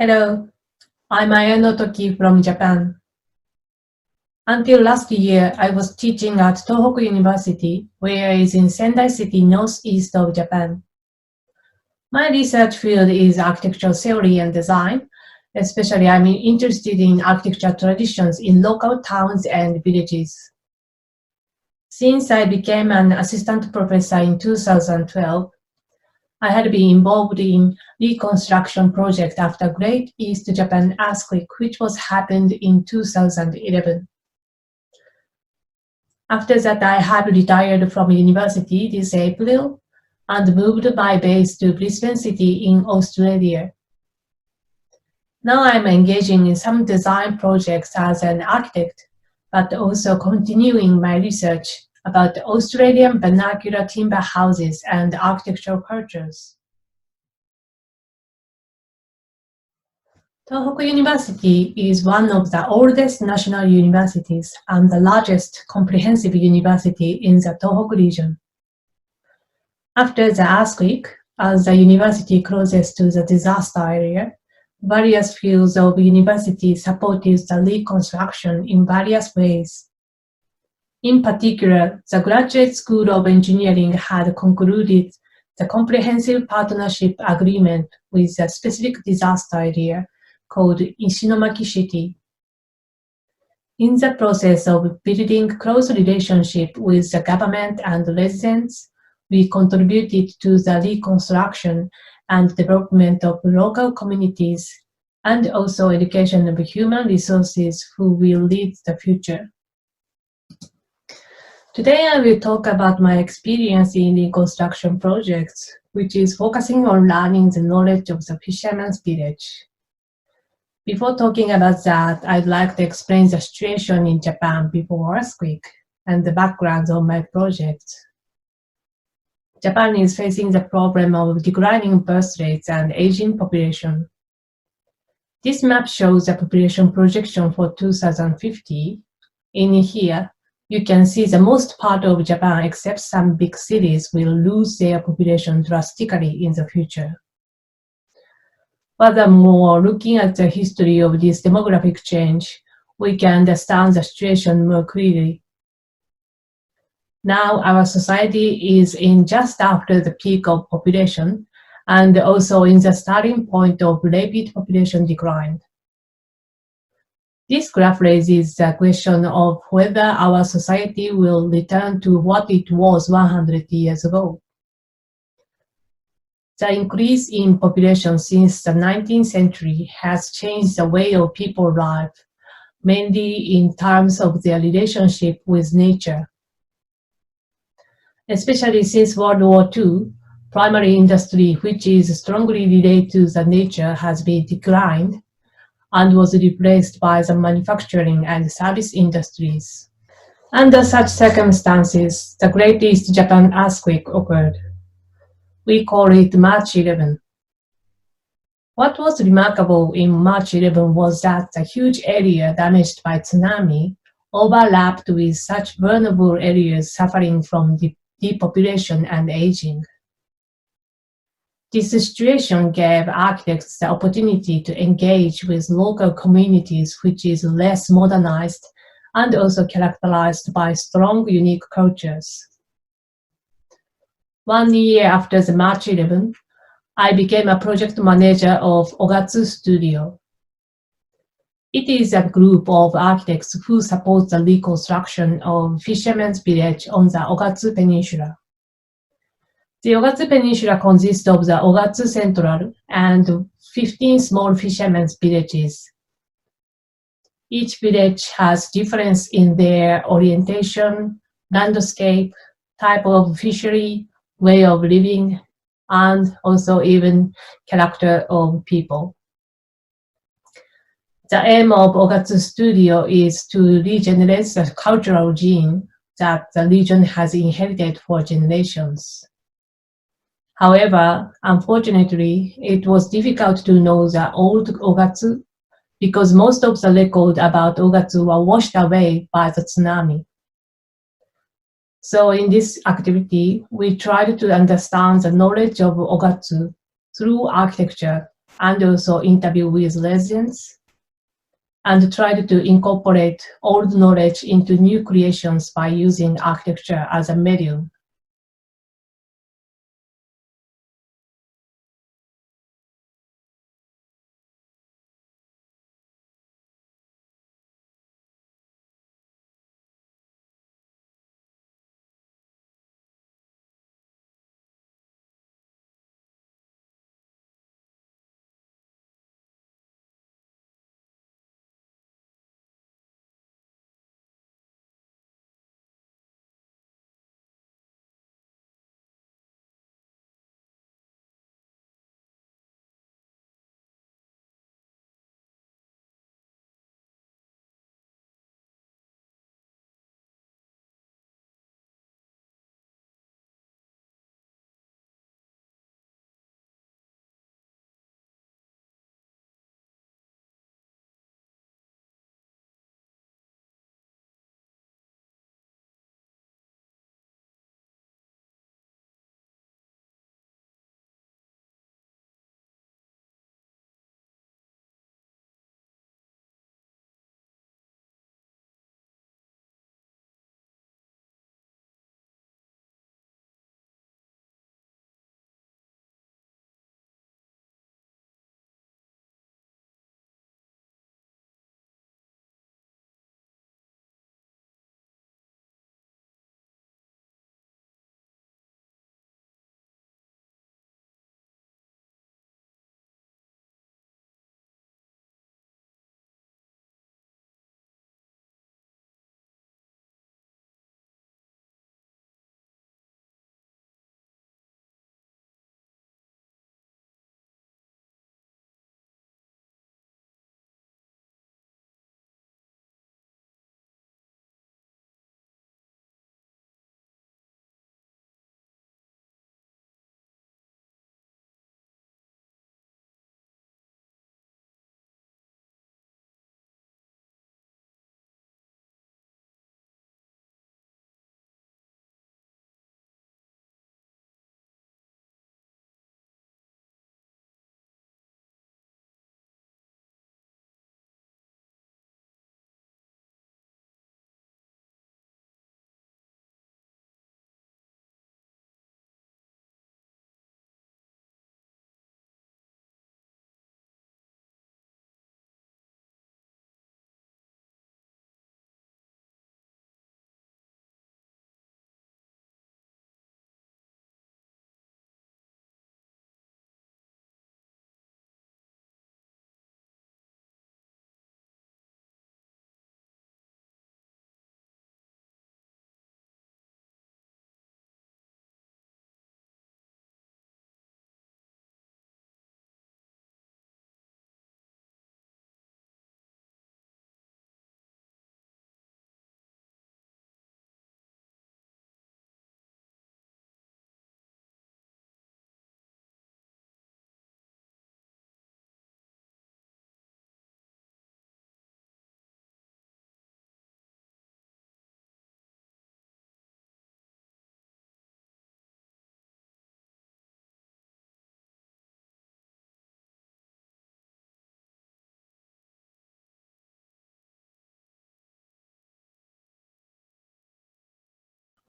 Hello, I'm Ayano Toki from Japan. Until last year, I was teaching at Tohoku University, where is in Sendai City, northeast of Japan. My research field is architectural theory and design. Especially, I'm interested in architecture traditions in local towns and villages. Since I became an assistant professor in 2012, I had been involved in reconstruction project after Great East Japan earthquake, which was happened in 2011. After that, I have retired from university this April and moved my base to Brisbane City in Australia. Now I'm engaging in some design projects as an architect, but also continuing my research about Australian vernacular timber houses and architectural cultures. Tohoku University is one of the oldest national universities and the largest comprehensive university in the Tohoku region. After the earthquake, as the university closest to the disaster area, various fields of university supported the reconstruction in various ways. In particular, the Graduate School of Engineering had concluded the comprehensive partnership agreement with a specific disaster area called Ishinomaki City. In the process of building close relationship with the government and residents, we contributed to the reconstruction and development of local communities and also education of human resources who will lead the future. Today I will talk about my experience in reconstruction projects, which is focusing on learning the knowledge of the fisherman's village. Before talking about that, I'd like to explain the situation in Japan before earthquake and the background of my project. Japan is facing the problem of declining birth rates and aging population. This map shows the population projection for 2050. In here, you can see the most part of Japan, except some big cities, will lose their population drastically in the future. Furthermore, looking at the history of this demographic change, we can understand the situation more clearly. Now our society is in just after the peak of population and also in the starting point of rapid population decline. This graph raises the question of whether our society will return to what it was 100 years ago. The increase in population since the 19th century has changed the way of people live, mainly in terms of their relationship with nature. Especially since World War II, primary industry, which is strongly related to the nature, has been declined and was replaced by the manufacturing and service industries. Under such circumstances, the Great East Japan earthquake occurred. We call it March 11. What was remarkable in March 11 was that the huge area damaged by tsunami overlapped with such vulnerable areas suffering from depopulation and aging. This situation gave architects the opportunity to engage with local communities, which is less modernized and also characterized by strong, unique cultures. 1 year after the March 11, I became a project manager of Ogatsu Studio. It is a group of architects who support the reconstruction of fisherman's village on the Otsagu Peninsula. The Otsagu Peninsula consists of the Ogatsu Central and 15 small fishermen's villages. Each village has difference in their orientation, landscape, type of fishery, way of living, and also even character of people. The aim of Ogatsu Studio is to regenerate the cultural gene that the region has inherited for generations. However, unfortunately, it was difficult to know the old Ogatsu because most of the records about Ogatsu were washed away by the tsunami. So in this activity, we tried to understand the knowledge of Ogatsu through architecture and also interview with residents, and tried to incorporate old knowledge into new creations by using architecture as a medium.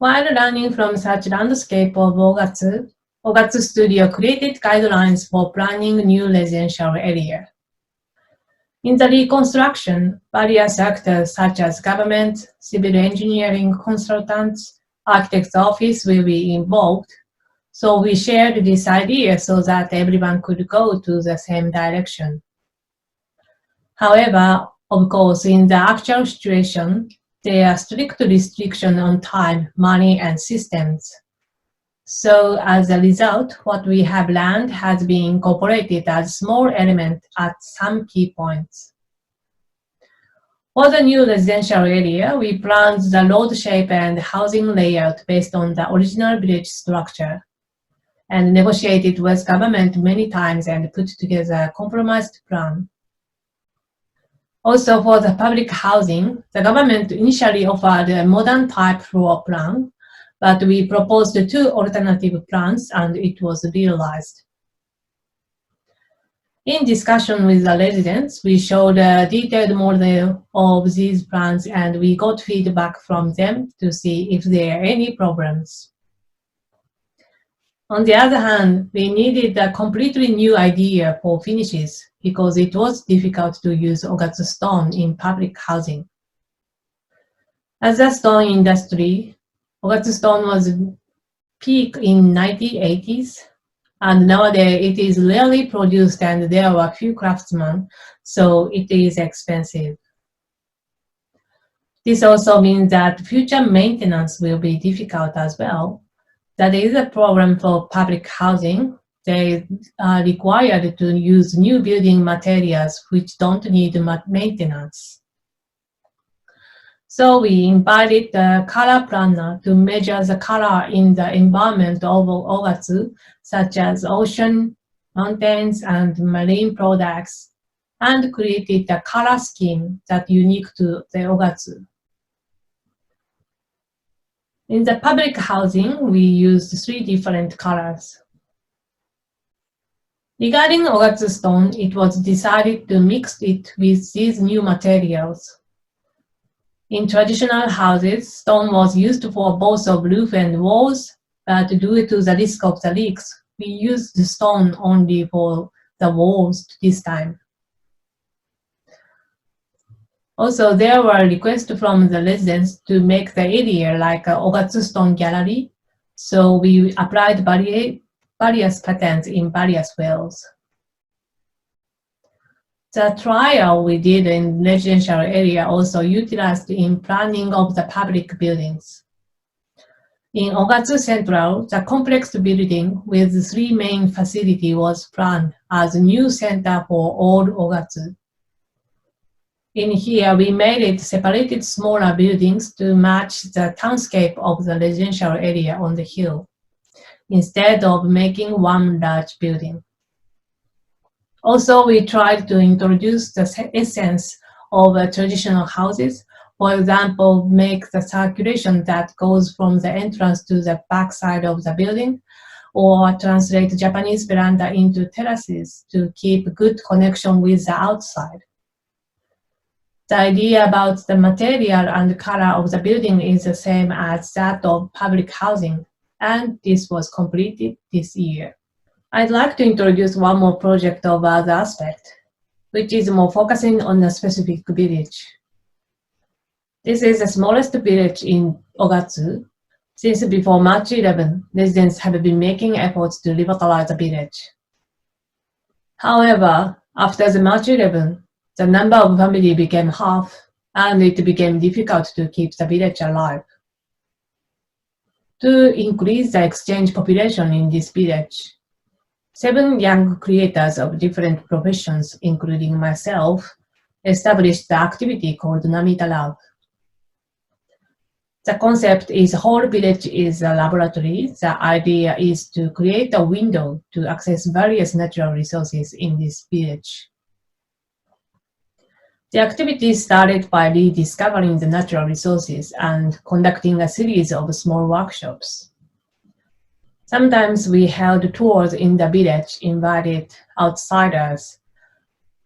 While learning from such landscape of Ogatsu Studio created guidelines for planning new residential area. In the reconstruction, various actors such as government, civil engineering consultants, architect's office will be involved. So we shared this idea so that everyone could go to the same direction. However, of course, in the actual situation, there are strict restrictions on time, money, and systems. So as a result, what we have learned has been incorporated as a small element at some key points. For the new residential area, we planned the road shape and housing layout based on the original village structure, and negotiated with government many times and put together a compromised plan. Also, for the public housing, the government initially offered a modern type floor plan, but we proposed 2 alternative plans and it was realized. In discussion with the residents, we showed a detailed model of these plans and we got feedback from them to see if there are any problems. On the other hand, we needed a completely new idea for finishes because it was difficult to use Ogatsu stone in public housing. As a stone industry, Ogatsu stone was peak in 1980s, and nowadays it is rarely produced and there are few craftsmen, so it is expensive. This also means that future maintenance will be difficult as well. That is a problem for public housing. They are required to use new building materials which don't need maintenance. So we invited the color planner to measure the color in the environment of Ogatsu, such as ocean, mountains, and marine products, and created a color scheme that's unique to the Ogatsu. In the public housing, we used 3 different colors. Regarding Ogatsu stone, it was decided to mix it with these new materials. In traditional houses, stone was used for both the roof and walls, but due to the risk of the leaks, we used the stone only for the walls this time. Also, there were requests from the residents to make the area like an Ogatsu stone gallery, so we applied various patterns in various wells. The trial we did in residential area also utilized in planning of the public buildings. In Ogatsu Central, the complex building with 3 main facilities was planned as a new center for all Ogatsu. In here, we made it separated smaller buildings to match the townscape of the residential area on the hill, instead of making one large building. Also, we tried to introduce the essence of traditional houses. For example, make the circulation that goes from the entrance to the back side of the building, or translate Japanese veranda into terraces to keep good connection with the outside. The idea about the material and color of the building is the same as that of public housing, and this was completed this year. I'd like to introduce one more project of other aspect, which is more focusing on a specific village. This is the smallest village in Ogatsu. Since before March 11, residents have been making efforts to revitalize the village. However, after the March 11, the number of families became half, and it became difficult to keep the village alive. To increase the exchange population in this village, 7 young creators of different professions, including myself, established the activity called Namita Lab. The concept is whole village is a laboratory. The idea is to create a window to access various natural resources in this village. The activity started by rediscovering the natural resources and conducting a series of small workshops. Sometimes we held tours in the village, invited outsiders,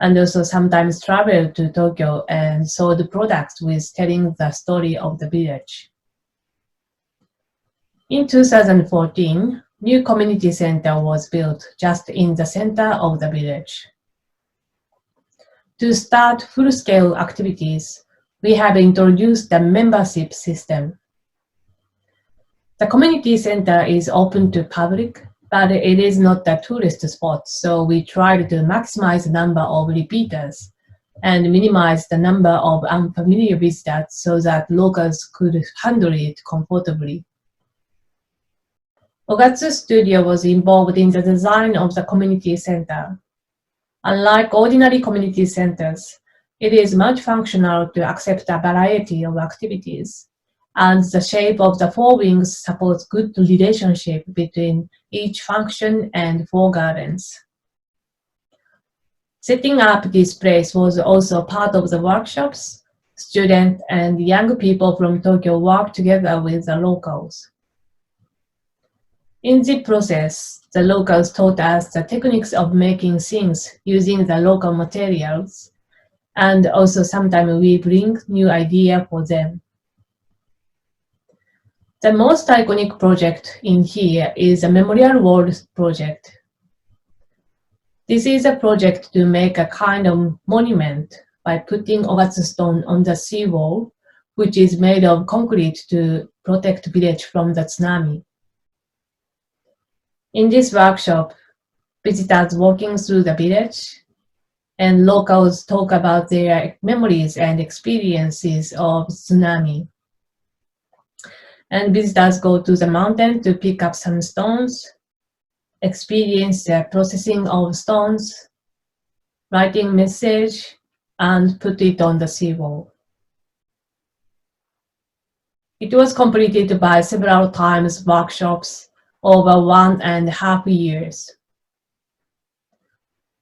and also sometimes traveled to Tokyo and sold products with telling the story of the village. In 2014, new community center was built just in the center of the village. To start full-scale activities, we have introduced the membership system. The community center is open to public, but it is not a tourist spot, so we tried to maximize the number of repeaters and minimize the number of unfamiliar visitors so that locals could handle it comfortably. Ogatsu Studio was involved in the design of the community center. Unlike ordinary community centers, it is multifunctional to accept a variety of activities, and the shape of the 4 wings supports good relationship between each function and 4 gardens. Setting up this place was also part of the workshops. Students and young people from Tokyo worked together with the locals. In the process, the locals taught us the techniques of making things using the local materials, and also sometimes we bring new idea for them. The most iconic project in here is a Memorial Wall project. This is a project to make a kind of monument by putting Ogatsu stone on the seawall, which is made of concrete to protect village from the tsunami. In this workshop, visitors walking through the village and locals talk about their memories and experiences of tsunami. And visitors go to the mountain to pick up some stones, experience the processing of stones, writing message, and put it on the seawall. It was completed by several times workshops over 1.5 years.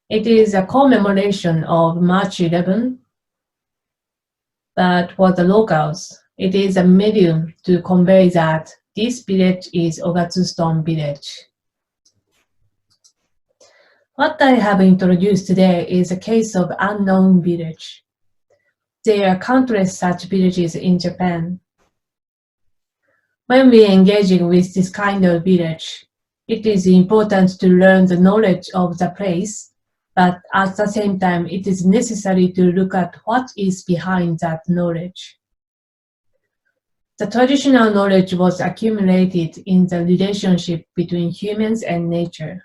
It is a commemoration of March 11, but for the locals, it is a medium to convey that this village is Ogatsu Stone Village. What I have introduced today is a case of unknown village. There are countless such villages in Japan. When we are engaging with this kind of village, it is important to learn the knowledge of the place, but at the same time, it is necessary to look at what is behind that knowledge. The traditional knowledge was accumulated in the relationship between humans and nature.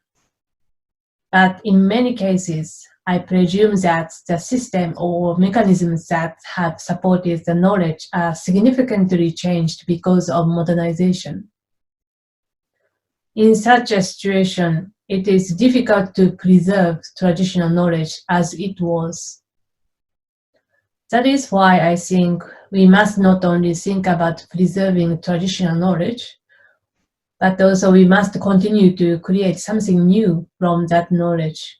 But in many cases, I presume that the system or mechanisms that have supported the knowledge are significantly changed because of modernization. In such a situation, it is difficult to preserve traditional knowledge as it was. That is why I think we must not only think about preserving traditional knowledge, but also we must continue to create something new from that knowledge.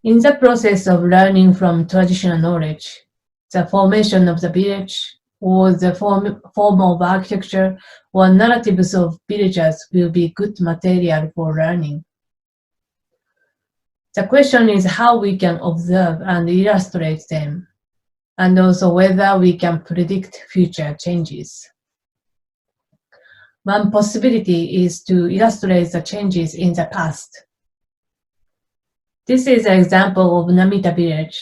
In the process of learning from traditional knowledge, the formation of the village or the form of architecture or narratives of villagers will be good material for learning. The question is how we can observe and illustrate them, and also whether we can predict future changes. One possibility is to illustrate the changes in the past. This is an example of Namita village.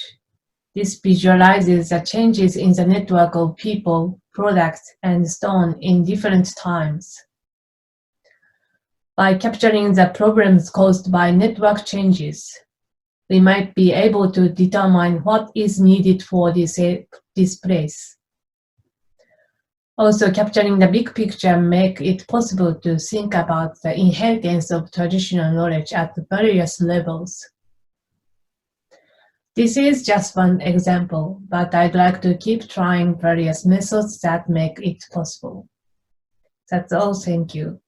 This visualizes the changes in the network of people, products, and stone in different times. By capturing the problems caused by network changes, we might be able to determine what is needed for this place. Also, capturing the big picture makes it possible to think about the inheritance of traditional knowledge at various levels. This is just one example, but I'd like to keep trying various methods that make it possible. That's all, thank you.